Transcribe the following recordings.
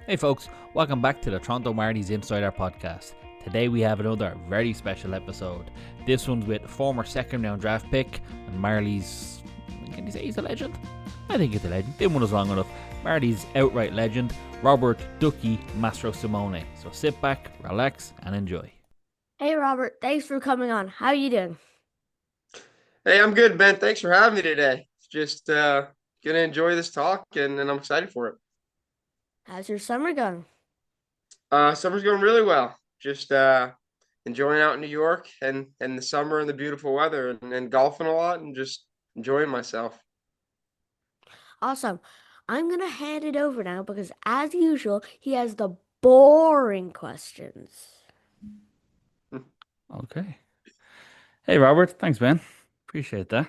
Hey folks, welcome back to the Toronto Marlies Insider Podcast. Today we have another very special episode. This one's with former second round draft pick and Marlies, can you say he's a legend? I think he's a legend, been with us long enough. Marlies outright legend, Robert Ducky Mastrosimone. So sit back, relax and enjoy. Hey Robert, thanks for coming on. How you doing? Hey, I'm good, Ben. Thanks for having me today. Just gonna enjoy this talk and I'm excited for it. How's your summer going? Summer's going really well. Just enjoying out in New York and the summer and the beautiful weather and golfing a lot and just enjoying myself. Awesome. I'm gonna hand it over now because as usual, he has the boring questions. Okay. Hey Robert, thanks man. Appreciate that.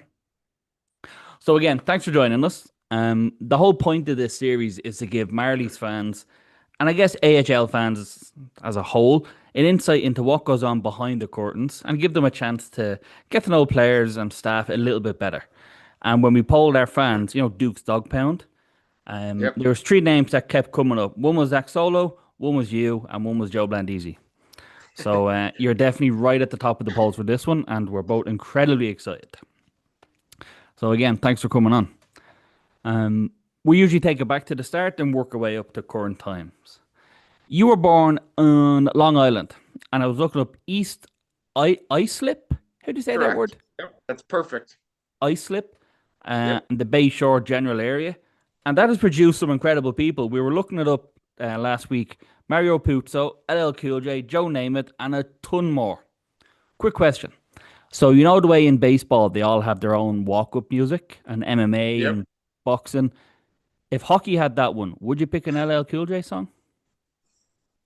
So again, thanks for joining us. The whole point of this series is to give Marlies fans, and I guess AHL fans as a whole, an insight into what goes on behind the curtains and give them a chance to get to know players and staff a little bit better. And when we polled our fans, Duke's Dog Pound, Yep. there was three names that kept coming up. One was Zach Solo, one was you, and one was Joe Blandisi. So you're definitely right at the top of the polls for this one, and we're both incredibly excited. So again, thanks for coming on. We usually take it back to the start and work our way up to current times. You were born on Long Island, and I was looking up East Islip. How do you say that Correct. word? Yep. That's perfect. Islip, Yep. in the Bay Shore general area, and that has produced some incredible people. We were looking it up last week. Mario Puzo, LL Cool J, Joe Namath, and a ton more. Quick question. So you know the way in baseball they all have their own walk-up music and MMA Yep. and boxing. If hockey had that one, would you pick an LL Cool J song?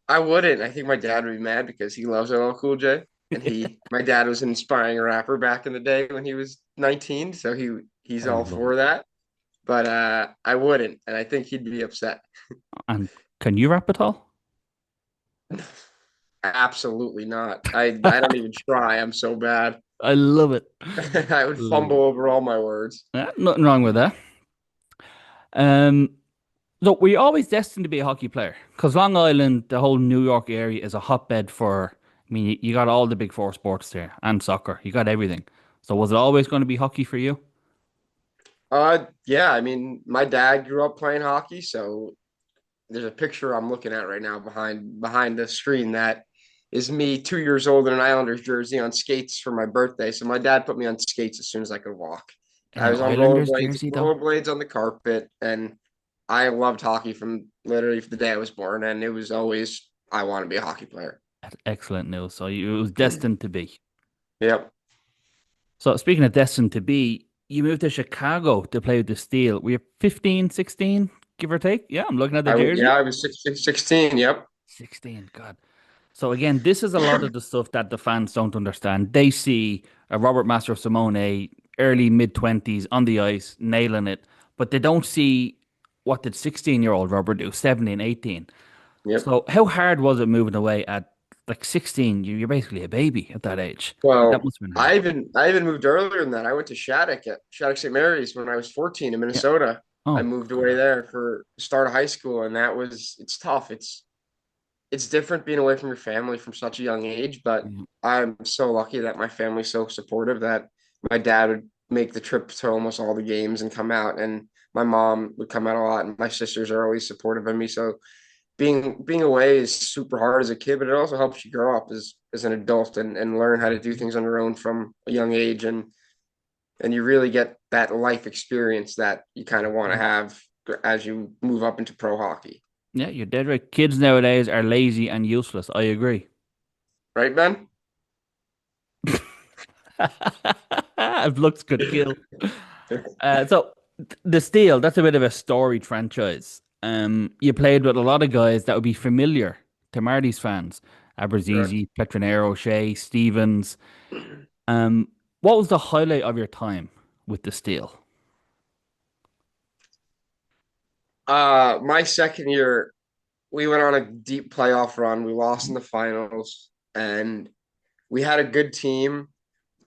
I wouldn't. I think my dad would be mad because he loves LL Cool J. And my dad was an inspiring rapper back in the day when he was 19, so he's I all love it. for that. But I wouldn't, and I think he'd be upset. And can you rap at all? Absolutely not. I don't even try. I'm so bad. I love it. I would Love fumble it. over all my words. Nothing wrong with that. Um, so were you always destined to be a hockey player? Because Long Island, the whole New York area, is a hotbed for. I mean, you got all the big four sports there and soccer. You got everything. So was it always going to be hockey for you? Yeah, I mean, my dad grew up playing hockey, so there's a picture I'm looking at right now behind the screen that is me 2 years old in an Islanders jersey on skates for my birthday. So my dad put me on skates as soon as I could walk. In I an was on Islanders jersey, though? rollerblades on the carpet, and I loved hockey from literally the day I was born, and it was always I want to be a hockey player. That's excellent news. So it was destined to be. Yep. So speaking of destined to be, you moved to Chicago to play with the Steel. Were you 15, 16, give or take? Yeah, I'm looking at the jersey. I was 16. Yep. 16, God. So again, this is a lot of the stuff that the fans don't understand. They see a Robert Mastrosimone, early mid 20s on the ice, nailing it, but they don't see what did 16-year-old Robert do, 17, 18. Yep. So how hard was it moving away at like 16? You're basically a baby at that age. That Well, must have been hard. I even moved earlier than that. I went to Shattuck St. Mary's when I was 14 in Yeah. Minnesota. I Oh, moved away God. there for start of high school, and it's tough. It's different being away from your family from such a young age, but Yeah. I'm so lucky that my family's so supportive that my dad would make the trip to almost all the games and come out, and my mom would come out a lot, and my sisters are always supportive of me. So being away is super hard as a kid, but it also helps you grow up as an adult and learn how to do things on your own from a young age and you really get that life experience that you kind of want to have as you move up into pro hockey. Yeah, you're dead right. Kids nowadays are lazy and useless. I agree. Right, Ben? Looks could kill. So the Steel, that's a bit of a storied franchise. You played with a lot of guys that would be familiar to Marty's fans. Correct. Aberzizi, Petronero, Shea, Stevens. Um, what was the highlight of your time with the Steel? My second year, we went on a deep playoff run. We lost in the finals, and we had a good team.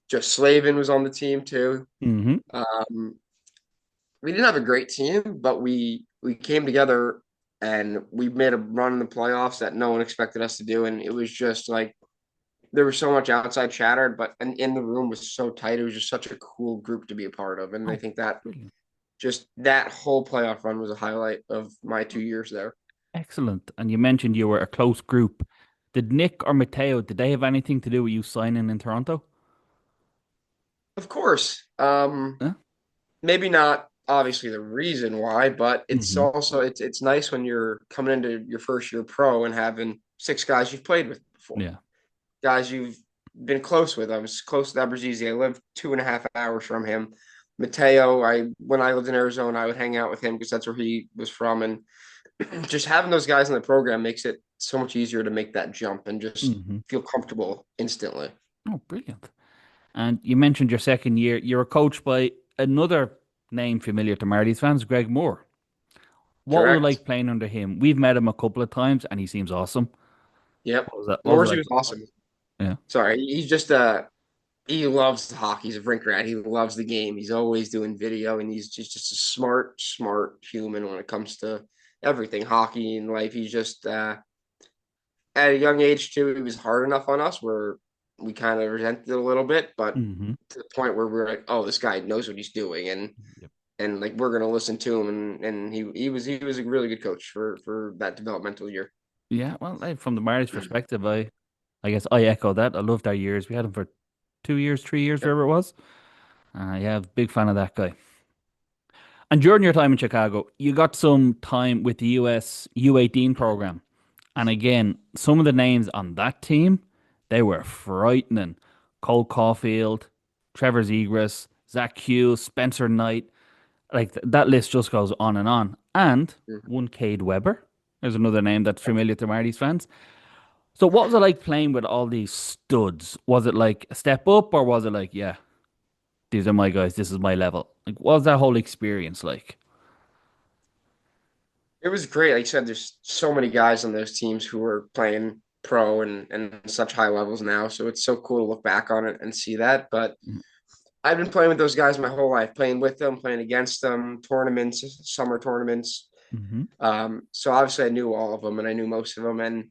Just Slavin was on the team too. Mm-hmm. Um, we didn't have a great team, but we came together and we made a run in the playoffs that no one expected us to do. And it was just like there was so much outside chatter, but in the room was so tight. It was just such a cool group to be a part of. And I Oh, think that brilliant. just that whole playoff run was a highlight of my 2 years there. Excellent. And you mentioned you were a close group. Did Nick or Matteo, did they have anything to do with you signing in Toronto? Of course, Huh? maybe not obviously the reason why, but it's Hmm. also it's nice when you're coming into your first year pro and having six guys you've played with before, Yeah. guys you've been close with. I was close to Aberzizi. I lived 2.5 hours from him. Mateo, I when I lived in Arizona, I would hang out with him because that's where he was from, and just having those guys in the program makes it so much easier to make that jump and just Hmm. feel comfortable instantly. Oh, brilliant. And you mentioned your second year. You were coached by another name familiar to Marty's fans, Greg Moore. What was it Correct. like playing under him? We've met him a couple of times and he seems awesome. Yep. What was that? What was it Morsey like? was awesome. Yeah. Sorry, he's just he loves the hockey. He's a rink rat. He loves the game. He's always doing video, and he's just a smart human when it comes to everything hockey and life. He's just at a young age too. He was hard enough on us where we kind of resented it a little bit, but Hmm. to the point where we're like, oh, this guy knows what he's doing, Yep. and like we're gonna listen to him, and he was a really good coach for that developmental year. Yeah. Well, from the Marty's perspective, I guess I echo that. I loved our years. We had him for 2 years, 3 years, Yep. wherever it was. Yeah, big fan of that guy. And during your time in Chicago, you got some time with the US U18 program. And again, some of the names on that team, they were frightening. Cole Caulfield, Trevor Zegras, Zach Hughes, Spencer Knight. Like that list just goes on and on. And Mhm. one Cade Weber. There's another name that's familiar to Marty's fans. So what was it like playing with all these studs? Was it like a step up or was it like, yeah, these are my guys, this is my level? Like what was that whole experience like? It was great. Like I said, there's so many guys on those teams who are playing pro and such high levels now. So it's so cool to look back on it and see that. But I've been playing with those guys my whole life, playing with them, playing against them, tournaments, summer tournaments. Mm-hmm. So obviously I knew all of them and I knew most of them, and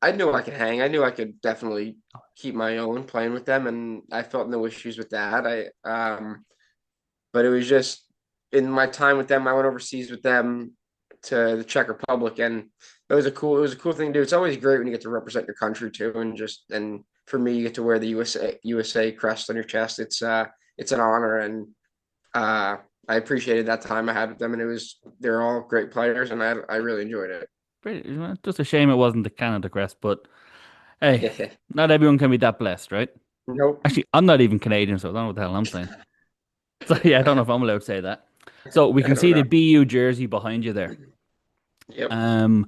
I knew I could hang. I knew I could definitely keep my own playing with them, and I felt no issues with that. But it was just in my time with them, I went overseas with them to the Czech Republic, and it was a cool thing to do. It's always great when you get to represent your country too, and for me, you get to wear the USA crest on your chest. It's an honor, and uh, I appreciated that time I had with them, and they're all great players, and I really enjoyed it. Just a shame it wasn't the Canada crest, but hey, not everyone can be that blessed, right? Nope. Actually, I'm not even Canadian, so I don't know what the hell I'm saying. So yeah, I don't know if I'm allowed to say that. So we I can don't see the know. BU jersey behind you there. Yep. Um,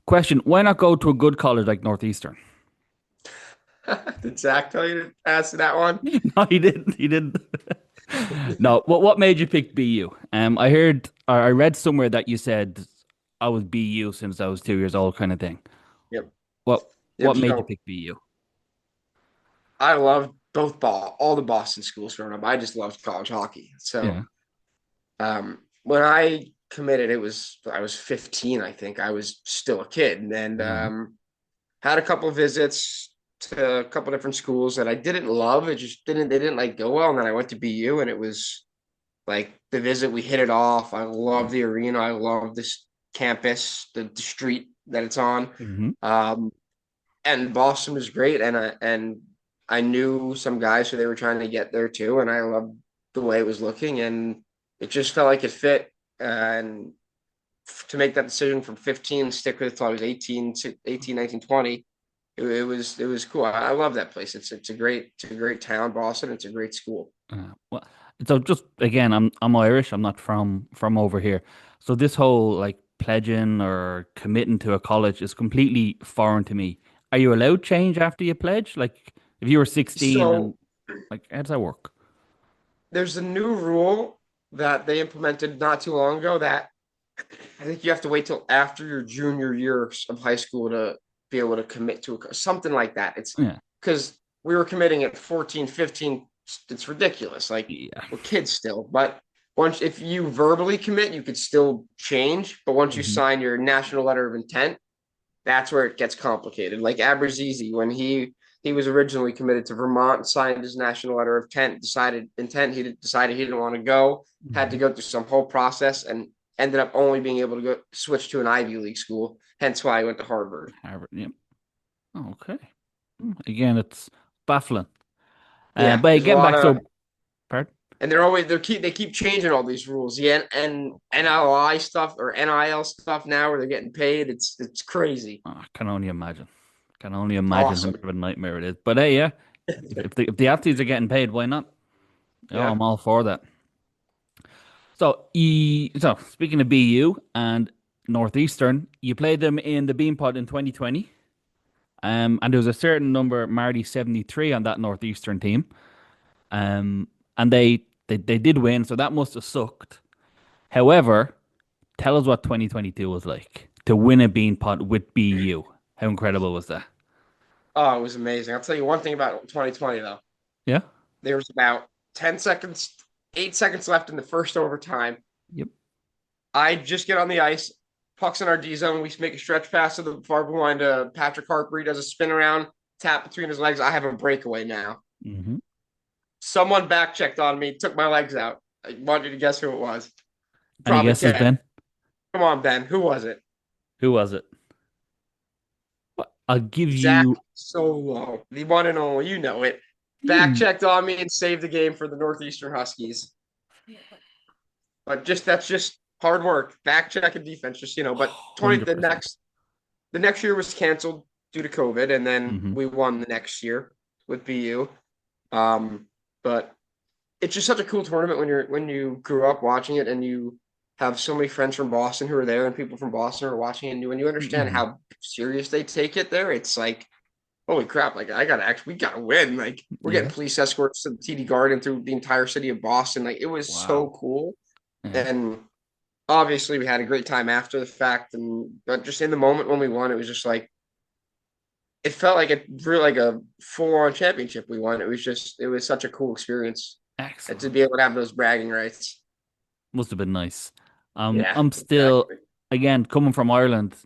Question: why not go to a good college like Northeastern? Did Zach tell you to ask that one? No, he didn't. He didn't. No. What made you pick BU? I heard or I read somewhere that you said I was BU since I was 2 years old, kind of thing. Yep. What Yep. what made you So pick BU? I loved all the Boston schools growing up. I just loved college hockey. Yeah. So when I committed, I was 15, I think. I was still a kid, and Yeah. had a couple of visits to a couple different schools that I didn't love. It just didn't they didn't like go well. And then I went to BU, and it was like the visit, we hit it off. I love the arena. I love this campus, the street that it's on. Hmm. Um, and Boston was great, and I knew some guys who they were trying to get there too, and I loved the way it was looking, and it just felt like it fit. And to make that decision from 15, stick with it till I was 18, 19, 20, it was cool. I love that place. It's a great town, Boston. It's a great school. Well, so just again, I'm Irish. I'm not from over here. So this whole like pledging or committing to a college is completely foreign to me. Are you allowed change after you pledge? Like if you were 16 and So like how does that work? there's a new rule that they implemented not too long ago that I think you have to wait till after your junior year of high school to be able to commit to something like that. It's Yeah. because we were committing at 14, 15. It's ridiculous. Like Yeah. we're kids still, but once if you verbally commit, you could still change, but once you Hmm. sign your national letter of intent, that's where it gets complicated. Like Aberzizi, when he was originally committed to Vermont, signed his national letter of intent, he decided he didn't want to go, had to Hmm. go through some whole process, and ended up only being able to go switch to an Ivy League school. Hence why I went to Harvard. Harvard. Yep. Okay. Again, it's baffling. Yeah, But there's a getting lot back, of, so pardon? and they keep changing all these rules. Yeah, and NLI stuff or NIL stuff now where they're getting paid. It's crazy. I can only imagine. Can only It's imagine how much awesome. of a nightmare it is. But hey, yeah, if the athletes are getting paid, why not? Oh, Yeah. I'm all for that. So speaking of BU and Northeastern, you played them in the Beanpot in 2020. And there was a certain number, Marty 73 on that Northeastern team. And they did win, so that must have sucked. However, tell us what 2022 was like to win a Beanpot with BU. How incredible was that? Oh, it was amazing. I'll tell you one thing about 2020 though. Yeah. There was about 10 seconds, 8 seconds left in the first overtime. Yep. I just get on the ice, pucks in our D zone. We make a stretch pass to the far blue line to Patrick Harper. He does a spin around, tap between his legs. I have a breakaway now. Hmm. Someone back checked on me, took my legs out. I want you to guess who it was. Any Probably guesses, can. Ben? Come on, Ben. Who was it? Who was it? I'll give Zach you. Solo, the one and only. You know it. Back You checked on me and saved the game for the Northeastern Huskies. But that's just hard work. Back check and defense, just But 20 100%. the next year was canceled due to COVID, and then Hmm. we won the next year with BU. But it's just such a cool tournament when you grew up watching it and you have so many friends from Boston who are there and people from Boston who are watching, and when you understand Hmm. how serious they take it there, it's like, holy crap, like we gotta win. Like we're getting Yeah. police escorts to the TD Garden through the entire city of Boston. Like it was so Wow. cool. Yeah. And obviously we had a great time after the fact, but just in the moment when we won, it was just like it felt like a really like a full-on championship we won. It was such a cool experience to Excellent. be able to have those bragging rights. Must have been nice. Yeah, I'm still, exactly. again, coming from Ireland,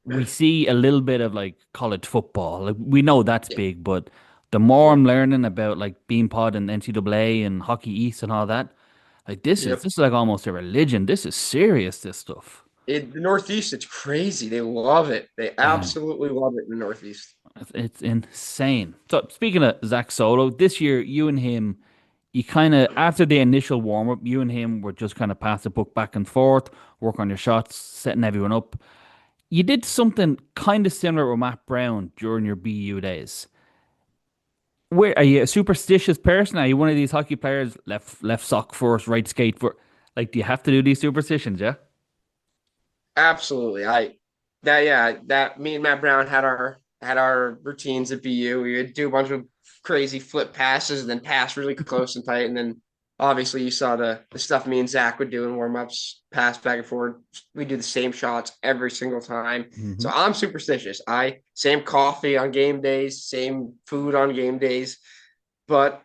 we see a little bit of like college football. Like we know that's Yeah. big, but the more Mhm. I'm learning about like Beanpod and NCAA and Hockey East and all that, like Yep. this is like almost a religion. This is serious, this stuff. The Northeast, it's crazy. They love it. They Yeah. absolutely love it in the Northeast. It's insane. So speaking of Zach Solo, this year you and him, you kind of after the initial warm up, you and him were just kind of pass the book back and forth, work on your shots, setting everyone up. You did something kind of similar with Matt Brown during your BU days. Where are you a superstitious person? Are you one of these hockey players left sock first, right skate first? Like, do you have to do these superstitions? Yeah. Absolutely. That me and Matt Brown had our routines at BU. We would do a bunch of crazy flip passes and then pass really close and tight. And then obviously you saw the stuff me and Zach would do in warm-ups, pass back and forward. We do the same shots every single time. Hmm. So I'm superstitious. I same coffee on game days, same food on game days, but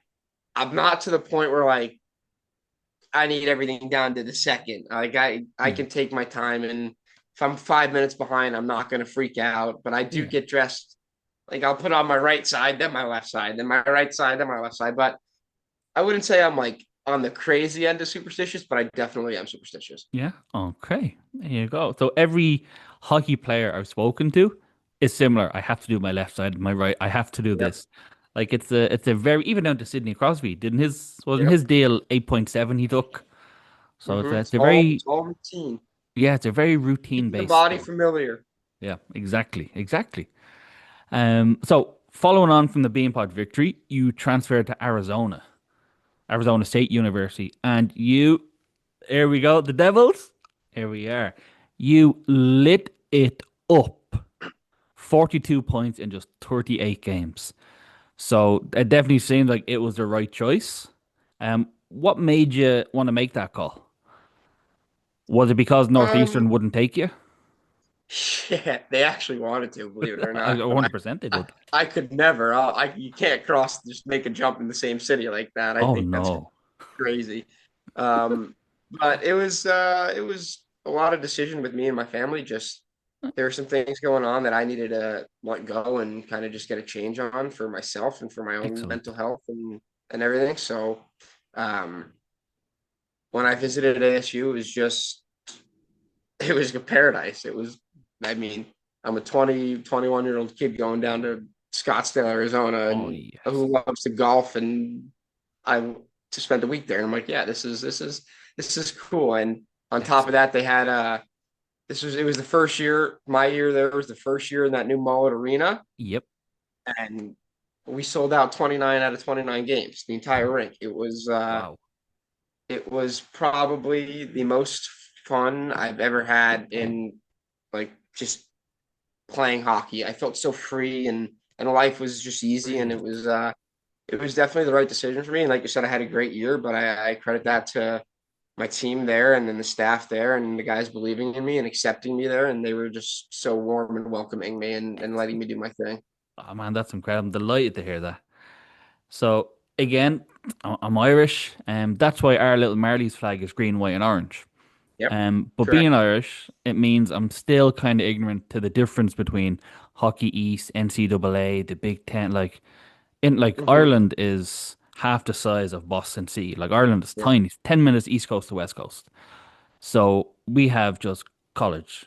I'm not to the point where like I need everything down to the second. Like I Yeah. can take my time, and if I'm 5 minutes behind, I'm not going to freak out. But I do Yeah. get dressed. Like I'll put on my right side, then my left side, then my right side, then my left side. But I wouldn't say I'm like on the crazy end of superstitious, but I definitely am superstitious. Yeah. Okay. There you go. So every hockey player I've spoken to is similar. I have to do my left side, my right. I have to do Yep. this. Like it's a very even down to Sidney Crosby. Didn't his wasn't Yep. his deal 8.7 he took? So It's it's a very all routine. yeah, it's a very routine Keeping the based body sport. familiar. Yeah, exactly. Exactly. So following on from the Beanpot victory, you transferred to Arizona, Arizona State University, and here we go, the Devils. Here we are. You lit it up. 42 points in just 38 games. So it definitely seemed like it was the right choice. What made you want to make that call? Was it because Um, Northeastern wouldn't take you? yeah, they actually wanted to, believe it or not, but 100% they I, did. I could never. You can't just make a jump in the same city like that. I Oh think that's no. crazy. Um, But it was a lot of decision with me and my family. Just there were some things going on that I needed to let go and kind of just get a change on for myself and for my own mental Excellent. health and everything. So um, when I visited ASU, it was a paradise. It was, I mean, I'm a 21-year-old kid going down to Scottsdale, Arizona, Oh and yes. who loves to golf, and I to spend a week there. And I'm like, yeah, this is cool. And on top of Excellent. that, they had it was the first year, my year there was the first year in that new mullet arena, Yep. and we sold out 29 out of 29 games, the entire rink. Wow. It was probably the most fun I've ever had in like just playing hockey. I felt so free and life was just easy and Brilliant. it was definitely the right decision for me. And like you said, I had a great year, but I credit Yeah. that to my team there and then the staff there and the guys believing in me and accepting me there. And they were just so warm and welcoming me and letting Excellent. me do my thing. Oh man, that's incredible. I'm delighted to hear that. So again, I'm Irish, and that's why our little Marley's flag is green, white, and orange. Yep. But Correct. being Irish, it means I'm still kind of ignorant to the difference between Hockey East, NCAA, the Big Ten. Like Hmm. Ireland is half the size of Boston Sea. Like Ireland is Yeah. tiny, it's 10 minutes east coast to west coast. So we have just college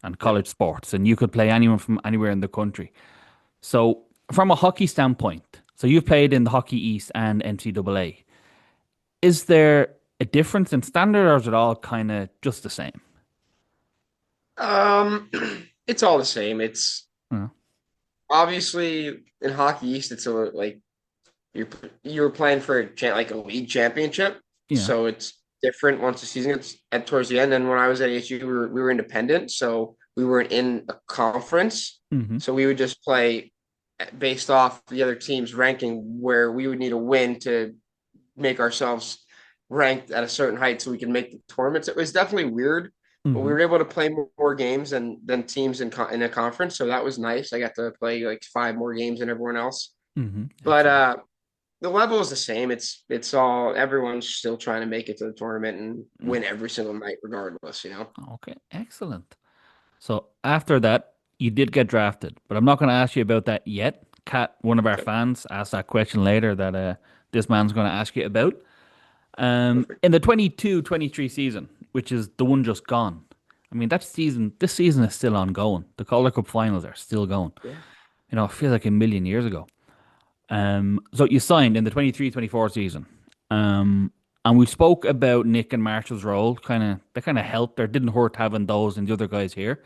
and Yep. college sports, and you could play anyone from anywhere in the country. So from a hockey standpoint, so you've played in the Hockey East and NCAA. Is there a difference in standard, or is it all kind of just the same? Um, it's all the same. It's Yeah. obviously in Hockey East, it's like you're you're playing for like a league championship, Yeah. so it's different once the season gets at towards the end. And when I was at ASU, we were independent, so we weren't in a conference, Hmm. so we would just play based off the other team's ranking, where we would need a win to make ourselves ranked at a certain height so we can make the tournaments. It was definitely weird, but we Hmm. were able to play more games than teams in a conference, so that was nice. I got to play like 5 more games than everyone else, Hmm. but Excellent. the level is the same. It's all everyone's still trying to make it to the tournament and Mm. win every single night, regardless. Okay. Excellent. So after that, you did get drafted, but I'm not going to ask you about that yet. Kat, one of our Okay, fans, asked that question later that this man's going to ask you about. perfect. In the 22-23 season, which is the one just gone. I mean, this season is still ongoing. The Calder Cup finals are still going. Yeah. It feels like a million years ago. So you signed in the 23-24 season. Um, and we spoke about Nick and Marshall's role. They kind of helped or didn't hurt having those and the other guys here.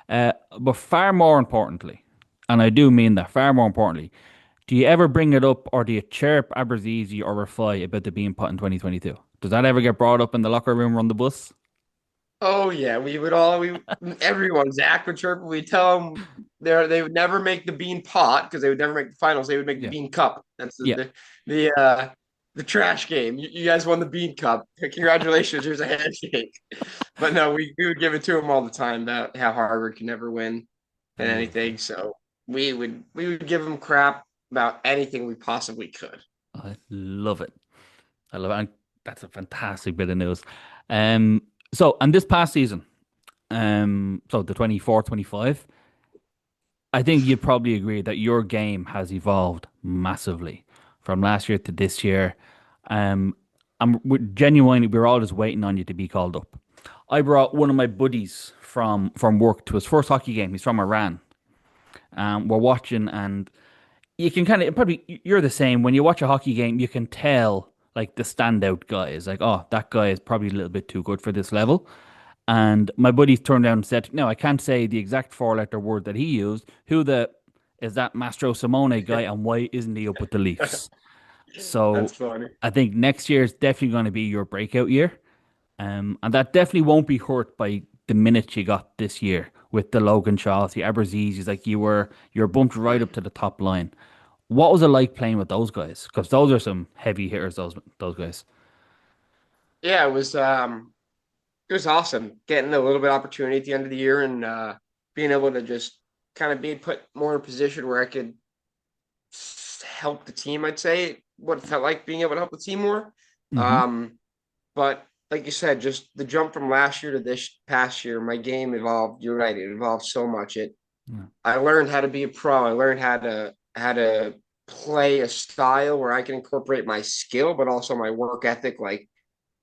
But far more importantly, and I do mean that, far more importantly, do you ever bring it up or do you chirp Aberzeezy or Rafai about the being put in 2022? Does that ever get brought up in the locker room or on the bus? Oh yeah, we everyone Zach would chirp. We tell them they would never make the bean pot because they would never make the finals. They would make the Yeah. bean cup. That's Yeah. the trash game. You guys won the bean cup. Congratulations. Here's a handshake. But no, we would give it to them all the time about how Harvard can never win I and love anything. that. So we would give them crap about anything we possibly could. I love it. I love it. And that's a fantastic bit of news. Um, and this past season, so the 24-25, I think you'd probably agree that your game has evolved massively from last year to this year. Um, genuinely, we're all just waiting on you to be called up. I brought one of my buddies from work to his first hockey game. He's from Iran. We're watching, and you can kind of probably you're the same. When you watch a hockey game, you can tell like the standout guy is like, oh, that guy is probably a little bit too good for this level. And my buddy turned down and said, no, I can't say the exact four-letter word that he used. Who the is that Mastrosimone guy, and why isn't he up with the Leafs? That's So funny. I think next year is definitely going to be your breakout year. And that definitely won't be hurt by the minutes you got this year with the Logan Shaws, the Aberzees. Like you're bumped right up to the top line. What was it like playing with those guys? Because those are some heavy hitters. Those guys. Yeah, it was awesome getting a little bit of opportunity at the end of the year and being able to just kind of be put more in a position where I could help the team. I'd say what it felt like being able to help the team more. Hmm. Um, but like you said, just the jump from last year to this past year, my game evolved. You're right, it evolved so much. Yeah. I learned how to be a pro. I learned how to play a style where I can incorporate my skill, but also my work ethic, like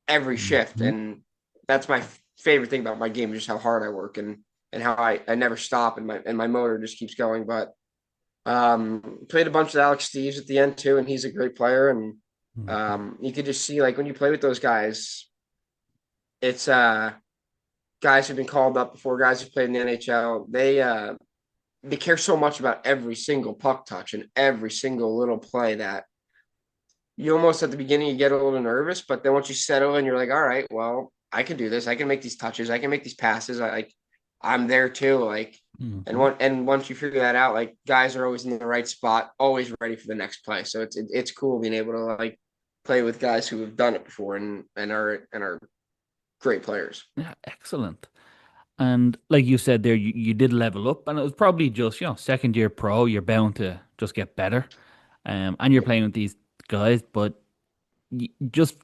every shift. Mhm. And that's my favorite thing about my game, just how hard I work and how I never stop and my motor just keeps going. But played a bunch with Alex Steves at the end too, and he's a great player. And Mhm. you could just see like when you play with those guys, it's guys who've been called up before, guys who played in the NHL. They care so much about every single puck touch and every single little play that you almost at the beginning you get a little nervous, but then once you settle and you're like, all right, well, I can do this. I can make these touches. I can make these passes. I'm there too. Like, Mhm. and once you figure that out, like guys are always in the right spot, always ready for the next play. So it's cool being able to like play with guys who have done it before and are great players. Yeah, excellent. And like you said there, you did level up, and it was probably just, second year pro, you're bound to just get better. And you're Yeah. playing with these guys, but just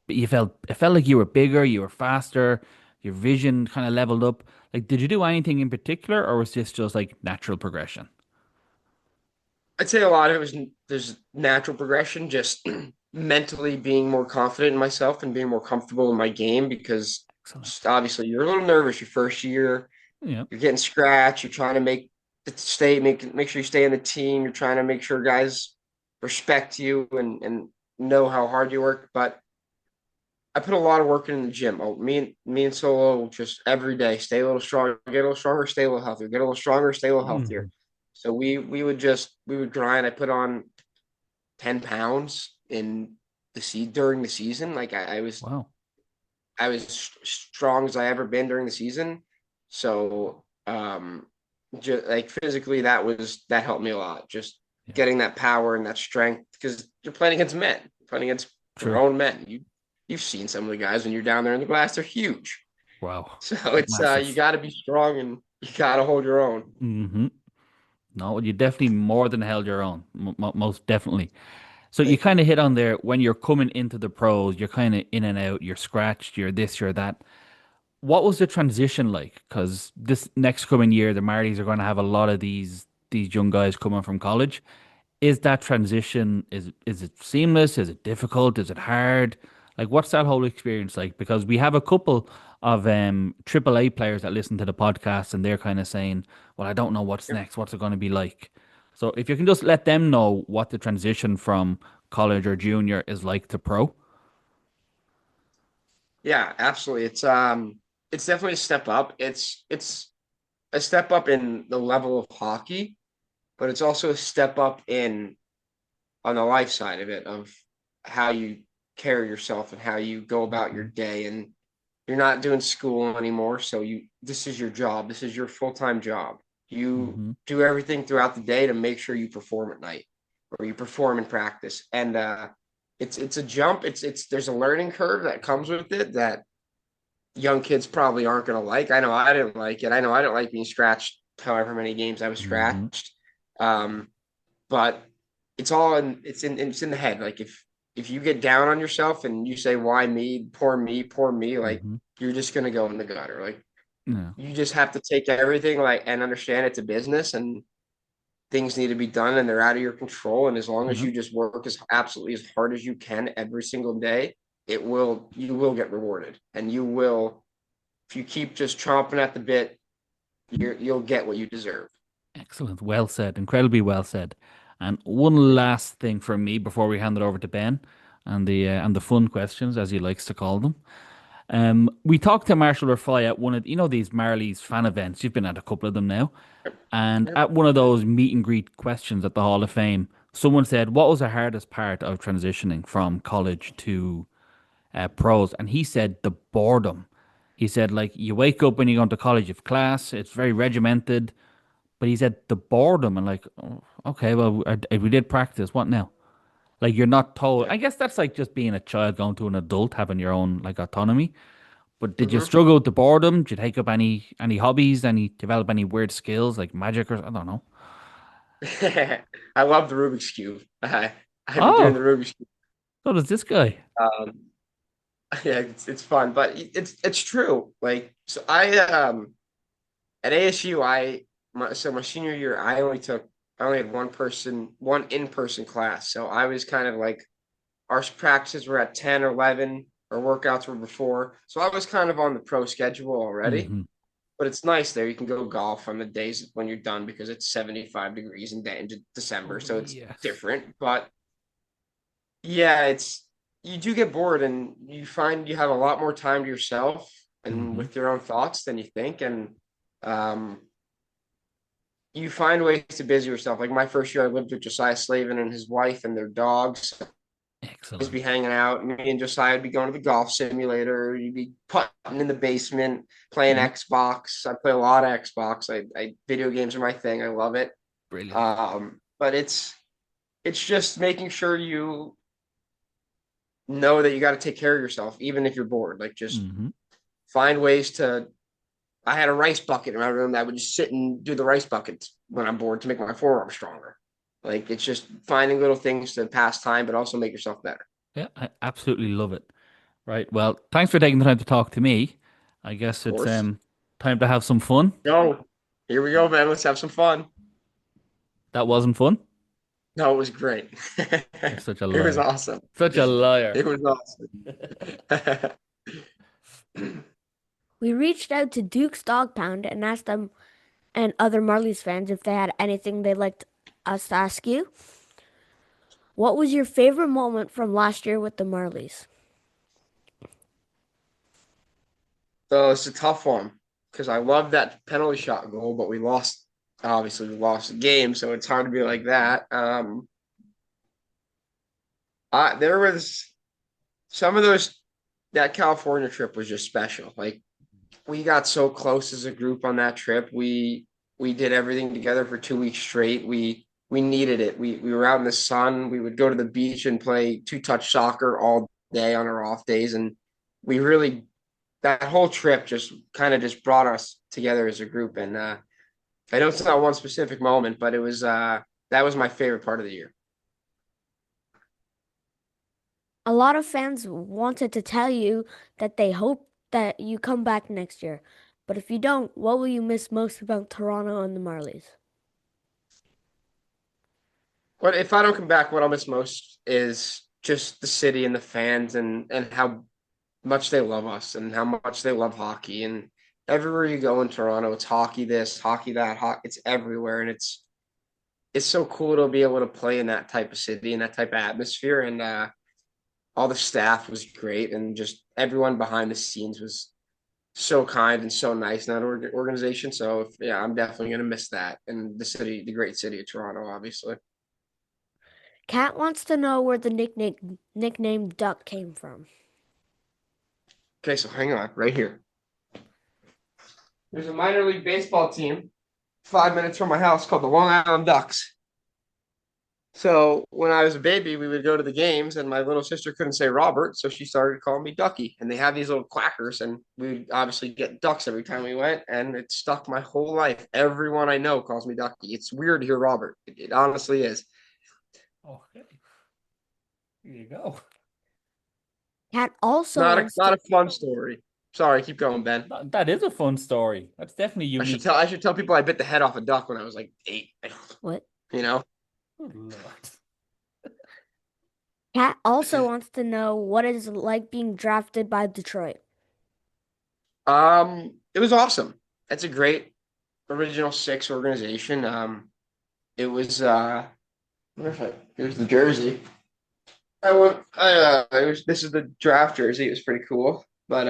it felt like you were bigger, you were faster, your vision kind of leveled up. Like, did you do anything in particular, or was this just like natural progression? I'd say a lot of it was there's natural progression, just mentally being more confident in myself and being more comfortable in my game because Excellent. just obviously you're a little nervous your first year. Yeah. You're getting scratched. You're trying to make sure you stay in the team. You're trying to make sure guys respect you and know how hard you work. But I put a lot of work in the gym. Oh, me and Solo just every day stay a little stronger, get a little stronger, stay a little healthier, get a little stronger, stay a little healthier. Mhm. So we would grind. I put on 10 pounds in during the season. Like Wow. I was strong as I ever been during the season. So just like physically that helped me a lot. Just Yeah. getting that power and that strength because you're playing against men, playing against True. grown men. You've seen some of the guys when you're down there in the glass, they're huge. Wow. So it's you Massive. got to be strong and you got to hold your own. Hmm. No, you definitely more than held your own. Most definitely. So you Thank you. kind of hit on there when you're coming into the pros, you're kind of in and out, you're scratched, you're this, you're that. What was the transition like? Because this next coming year, the Marlies are going to have a lot of these young guys coming from college. Is that transition is it seamless? Is it difficult? Is it hard? Like, what's that whole experience like? Because we have a couple of AAA players that listen to the podcast, and they're kind of saying, "Well, I don't know what's next. What's it going to be like?" So, if you can just let them know what the transition from college or junior is like to pro. Yeah, absolutely. It's definitely a step up. It's a step up in the level of hockey, but it's also a step up in on the life side of it, of how you carry yourself and how you go about your Mhm. day. And you're not doing school anymore. So this is your job. This is your full-time job. You Mhm. do everything throughout the day to make sure you perform at night or you perform in practice. And it's a jump. There's a learning curve that comes with it that young kids probably aren't going to like. I know I didn't like it. I know I didn't like being scratched however many games I was Mhm. scratched. Um, but it's in the head. Like if you get down on yourself and you say why me, poor me, like Mhm. you're just gonna go in the gutter. Like Yeah. you just have to take everything like and understand it's a business and things need to be done and they're out of your control. And as long as Yeah. you just work as absolutely as hard as you can every single day, you will get rewarded. And you will, if you keep just chomping at the bit, you'll get what you deserve. Excellent. Well said. Incredibly well said. And one last thing from me before we hand it over to Ben and the fun questions, as he likes to call them. We talked to Marshall Rafai at one of these Marley's fan events. You've been at a couple of them now. And Yep. at one of those meet and greet questions at the Hall of Fame, someone said, "What was the hardest part of transitioning from college to pros?" And he said, "The boredom." He said, like, you wake up when you go into college, you have class, it's very regimented. But he said the boredom and like, oh, okay, well, we did practice. What now? Like you're not told. Yeah. I guess that's like just being a child going to an adult, having your own like autonomy. But did you Hmm. struggle with the boredom? Did you take up any hobbies? Any develop any weird skills like magic or I don't know. I love the Rubik's Cube. I've been doing the Oh, Rubik's Cube. so does this guy? Um, Yeah, it's fun, but it's true. Like so at ASU my senior year I only had one in-person class. So I was kind of like our practices were at 10 or 11, our workouts were before. So I was kind of on the pro schedule already. Hmm. But it's nice there. You can go golf on the days when you're done because it's 75 degrees in December, Oh so it's yes. different. But yeah, it's you do get bored and you find you have a lot more time to yourself and Hmm. with your own thoughts than you think. And um, you find ways to busy yourself. Like my first year, I lived with Josiah Slavin and his wife and their dogs. Always be Excellent. hanging out. Me and Josiah would be going to the golf simulator. You'd be putting in the basement, playing Hmm. Xbox. I play a lot of Xbox. I video games are my thing. I love it. Brilliant. But it's just making sure you know that you got to take care of yourself, even if you're bored. Like just Hmm. find ways to. I had a rice bucket in my room that I would just sit and do the rice buckets when I'm bored to make my forearm stronger. Like it's just finding little things to pass time, but also make yourself better. Yeah, I absolutely love it. Right. Well, thanks for taking the time to talk to me. I Of guess it's course. time to have some fun. Go. Here we go, man. Let's have some fun. That wasn't fun. No, it was great. You're such a It was liar. awesome. Such a liar. It was awesome. We reached out to Duke's Dog Pound and asked them and other Marlies fans if they had anything they'd like us to ask you. What was your favorite moment from last year with the Marlies? So it's a tough one because I love that penalty shot goal, but we lost. Obviously, we lost the game, so it's hard to be like that. There was some of those. That California trip was just special. Like we got so close as a group on that trip. We did everything together for 2 weeks straight. We needed it. We were out in the sun. We would go to the beach and play two-touch soccer all day on our off days, and we really that whole trip just kind of just brought us together as a group. And I know it's not one specific moment, but it was that was my favorite part of the year. A lot of fans wanted to tell you that they hope that you come back next year. But if you don't, what will you miss most about Toronto and the Marlies? But if I don't come back, what I'll miss most is just the city and the fans and how much they love us and how much they love hockey. And everywhere you go in Toronto, it's hockey this, hockey that, it's everywhere. And it's so cool to be able to play in that type of city and that type of atmosphere. And all the staff was great, and just everyone behind the scenes was so kind and so nice in that organization. So yeah, I'm definitely gonna miss that and the city, the great city of Toronto, obviously. Kat wants to know where the nickname Duck came from. Okay, so hang on, right here. There's a minor league baseball team 5 minutes from my house called the Long Island Ducks. So when I was a baby, we would go to the games, and my little sister couldn't say Robert, so she started calling me Ducky. And they have these little quackers, and we would obviously get ducks every time we went, and it stuck my whole life. Everyone I know calls me Ducky. It's weird to hear Robert. It honestly is. Okay. Here you go. Kat also Not a wants not to a fun story. Sorry, keep going, Ben. That is a fun story. That's definitely unique. I should tell people I bit the head off a duck when I was like 8. what? You know. Good Lord. Kat also wants to know what it is like being drafted by Detroit. It was awesome. It's a great original six organization. It was here's the jersey. It was this is the draft jersey. It was pretty cool. But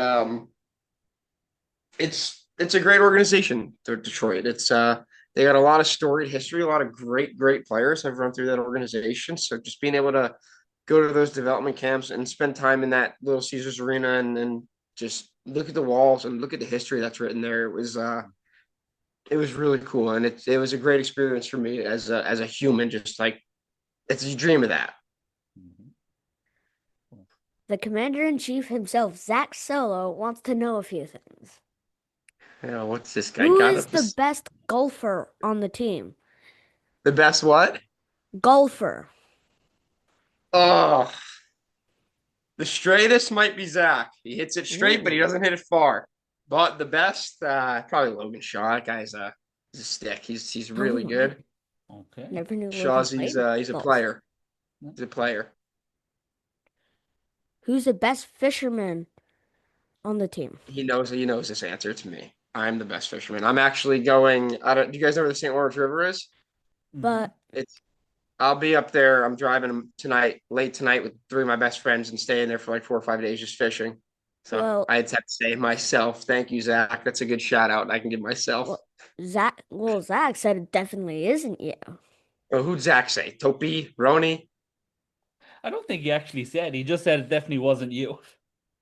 it's a great organization, Detroit. It's they got a lot of storied history, a lot of great players have run through that organization. So just being able to go to those development camps and spend time in that little Caesars Arena and just look at the walls and look at the history that's written there. It was really cool, and it was a great experience for me as a human. Just like it's you dream of that. Mhm. The commander-in-chief himself, Zach Solo, wants to know a few things. You know, what's this guy Who got is up the this best golfer on the team? the best what? Golfer. Oh, The straightest might be Zach. He hits it straight, but he Ooh. doesn't hit it far. But the best, probably Logan Shaw. That guy's he's a stick. He's Oh really my. good. Okay. Never knew Logan Shaw's played he's a golf. player. He's a player. Who's the best fisherman on the team? He knows this answer. It's me. I'm the best fisherman. I'm actually going. I don't. Do you guys know where the St. Lawrence River is? Hmm. But It's. I'll be up there. I'm driving tonight, late tonight, with three of my best friends, and staying there for like 4 or 5 days just fishing. So well, I had to say myself. Thank you, Zach. That's a good shout out. I can give myself. well, Zach said it definitely isn't you. Oh, who'd Zach say? Topi, Roni. I don't think he actually said. He just said it definitely wasn't you.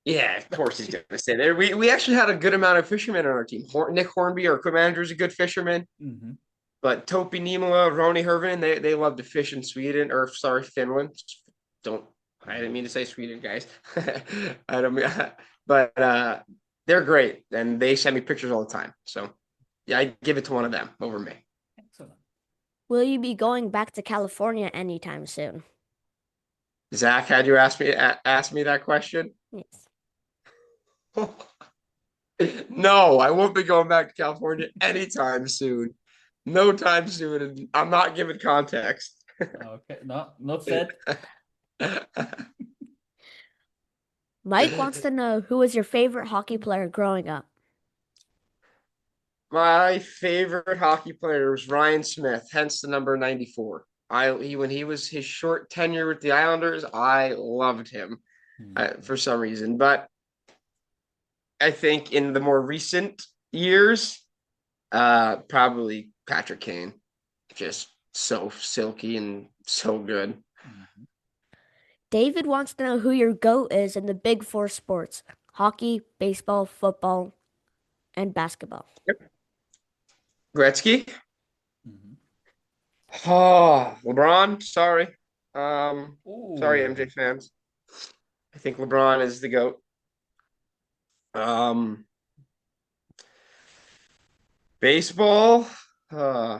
Yeah, of course he's going to say that. We actually had a good amount of fishermen on our team. Nick Hornby, our equipment manager, is a good fisherman. Hmm. But Topi Niemola, Roni Hervinen, they love to fish in Sweden, or sorry, Finland. Don't I didn't mean to say Sweden, guys. I don't mean, but they're great, and they send me pictures all the time. So yeah, I give it to one of them over me. Excellent. Will you be going back to California anytime soon? Zach, had you ask me that question? Yes. No, I won't be going back to California anytime soon. No time soon, and I'm not giving context. Okay. Not said. Mike wants to know who was your favorite hockey player growing up? My favorite hockey player was Ryan Smith, hence the number 94. When he was his short tenure with the Islanders, I loved him for some reason. But I think in the more recent years, probably Patrick Kane, just so silky and so good. Mhm. David wants to know who your GOAT is in the big four sports: hockey, baseball, football, and basketball. Gretzky, Mhm. oh LeBron. Sorry, Ooh. MJ fans. I think LeBron is the goat. Um, Baseball, uh,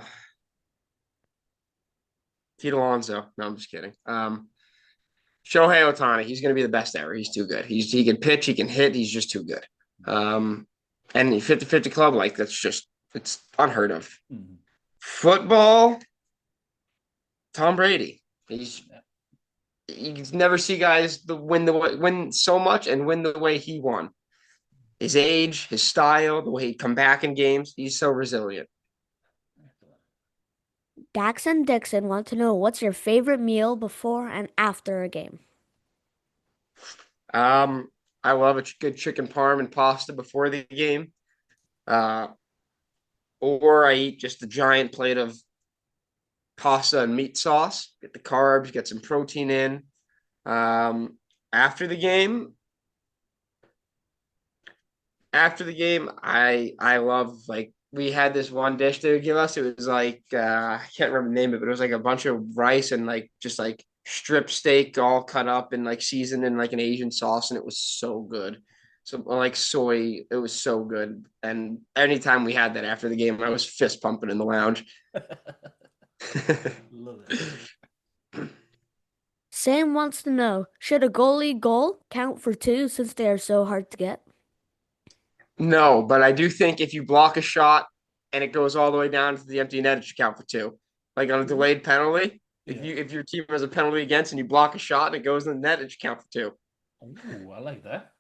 Pete Alonso. No, I'm just kidding. Shohei Ohtani. He's going to be the best ever. He's too good. He can pitch. He can hit. He's just too good. And 50-50 club, like it's unheard of. Mhm. Football, Tom Brady. Yeah. You never see guys win so much and win the way he won. His age, his style, the way he come back in games. He's so resilient. Excellent. Dax and Dixon want to know what's your favorite meal before and after a game? Um, I love a good chicken parm and pasta before the game. Uh, or I eat just a giant plate of pasta and meat sauce. Get the carbs, get some protein in. Um, after the game, I love, like, we had this one dish they would give us. It was like I can't remember the name of it, but it was like a bunch of rice and like just like strip steak all cut up and like seasoned in like an Asian sauce, and it was so good. So like soy, it was so good. And anytime we had that after the game, I was fist pumping in the lounge. Love it. Sam wants to know, should a goalie goal count for two since they are so hard to get? No, but I do think if you block a shot and it goes all the way down to the empty net, it should count for two. Like on a delayed penalty, Yeah. if your team has a penalty against and you block a shot and it goes in the net, it should count for two. Ooh, I like that.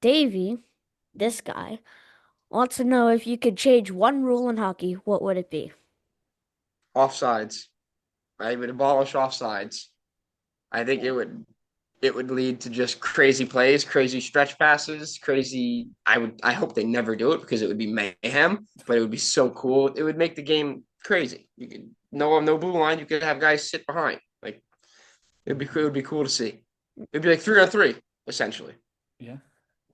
Davey, this guy, wants to know if you could change one rule in hockey, what would it be? Offsides. I would abolish offsides. I think it would lead to just crazy plays, crazy stretch passes, crazy. I hope they never do it because it would be mayhem, but it would be so cool. It would make the game crazy. You could no blue line. You could have guys sit behind. Like it would be cool to see. It'd be like 3-on-3 essentially. Yeah.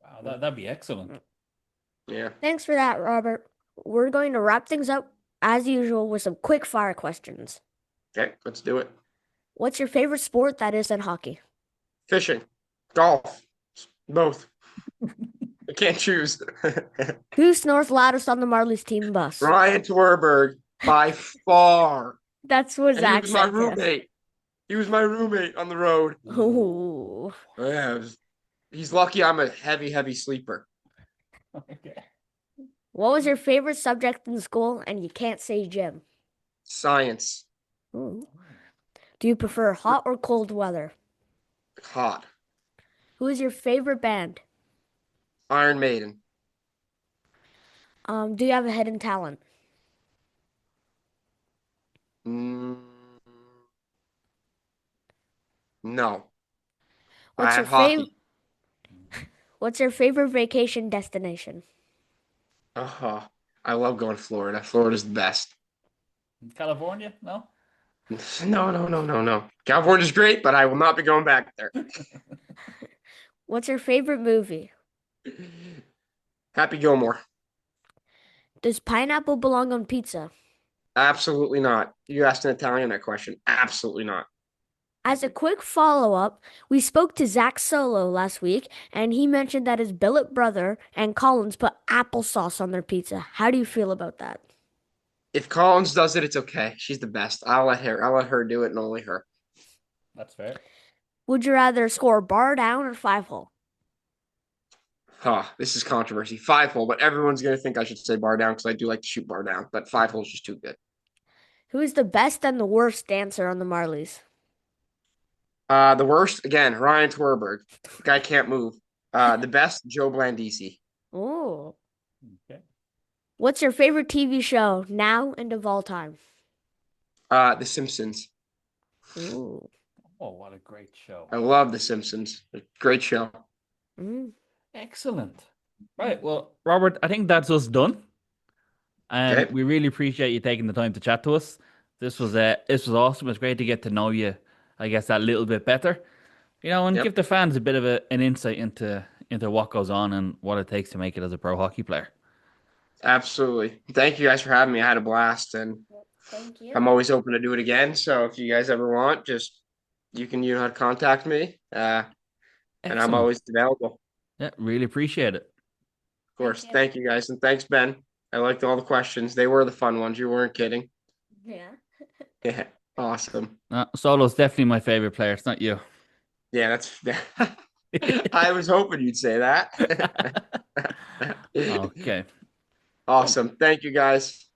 Wow, that'd be excellent. Yeah. Thanks for that, Robert. We're going to wrap things up as usual with some quick fire questions. Okay, let's do it. What's your favorite sport that isn't hockey? Fishing, golf, both. I can't choose. Who snores loudest on the Marlies team bus? Ryan Twerberg by far. That's what And he Zach was my said to us. roommate. He was my roommate on the road. Ooh. Yeah, he's lucky I'm a heavy, heavy sleeper. Okay. What was your favorite subject in school? And you can't say gym. Science. Ooh. Do you prefer hot or cold weather? Hot. Who is your favorite band? Iron Maiden. Do you have a hidden talent? Mm, no. I What's your have favorite hockey. What's your favorite vacation destination? Uh-huh. I love going to Florida. Florida's the best. California? No? No, no, no, no, no. California's great, but I will not be going back there. What's your favorite movie? Happy Gilmore. Does pineapple belong on pizza? Absolutely not. You asked an Italian that question. Absolutely not. As a quick follow-up, we spoke to Zach Solo last week, and he mentioned that his billet brother and Collins put applesauce on their pizza. How do you feel about that? If Collins does it, it's okay. She's the best. I'll let her do it and only her. That's fair. Would you rather score bar down or five hole? Huh, this is controversy. 5-hole, but everyone's gonna think I should say bar down because I do like to shoot bar down, but 5-hole is just too good. Who is the best and the worst dancer on the Marleys? The worst, again, Ryan Twerberg. The guy can't move. The best, Joe Blandisi. Oh. Okay. What's your favorite TV show now and of all time? The Simpsons. Ooh. Oh, what a great show. I love The Simpsons. Great show. Mm. Excellent. Right. Well, Robert, I think that's us done. Okay. We really appreciate you taking the time to chat to us. This was awesome. It's great to get to know you, I guess, that little bit better. And Yep. give the fans a bit of an insight into what goes on and what it takes to make it as a pro hockey player. Absolutely. Thank you guys for having me. I had a blast, and Thank you. I'm always open to do it again. So if you guys ever want, just you know how to contact me. And I'm Excellent. always available. Yeah, really appreciate it. Of course. Thank you. Thank you guys, and thanks, Ben. I liked all the questions. They were the fun ones. You weren't kidding. Yeah. Yeah. Awesome. Solo's definitely my favorite player. It's not you. Yeah, that's I was hoping you'd say that. Okay. Awesome. Thank you guys.